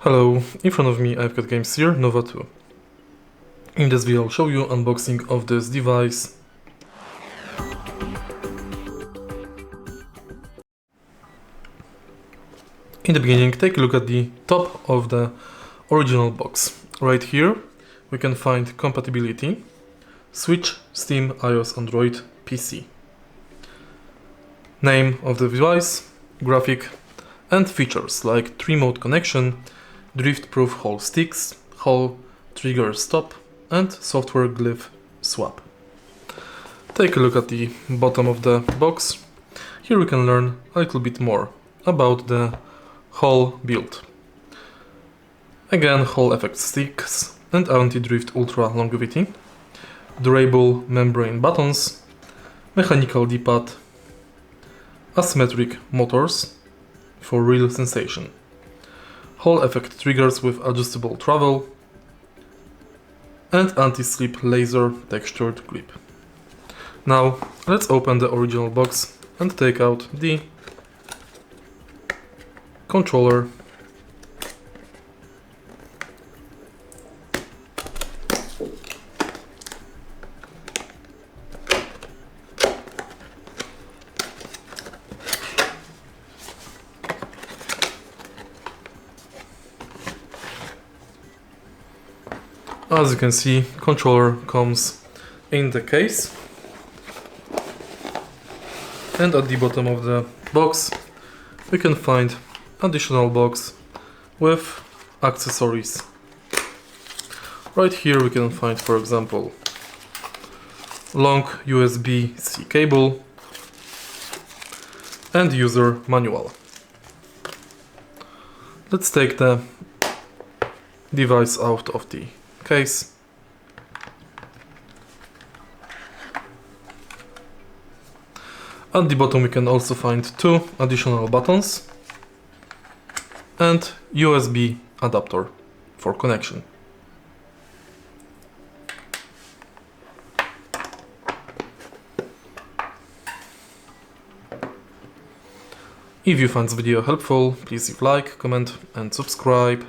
Hello, in front of me I've got GameSir Nova 2. In this video I'll show you unboxing of this device. In the beginning, take a look at the top of the original box. Right here we can find compatibility, Switch, Steam, iOS, Android, PC. Name of the device, graphic, and features like 3-mode connection, drift-proof Hall sticks, Hall trigger stop, and software glyph swap. Take a look at the bottom of the box. Here we can learn a little bit more about the Hall build. Again, Hall effect sticks and anti-drift ultra longevity, durable membrane buttons, mechanical D-pad, asymmetric motors for real sensation, Hall effect triggers with adjustable travel, and anti-slip laser textured grip. Now let's open the original box and take out the controller, as you can see, controller comes in the case, and at the bottom of the box we can find additional box with accessories. Right here we can find, for example, long USB-C cable and user manual. Let's take the device out of the case. At the bottom we can also find 2 additional buttons and USB adapter for connection. If you find this video helpful, please leave like, comment and subscribe.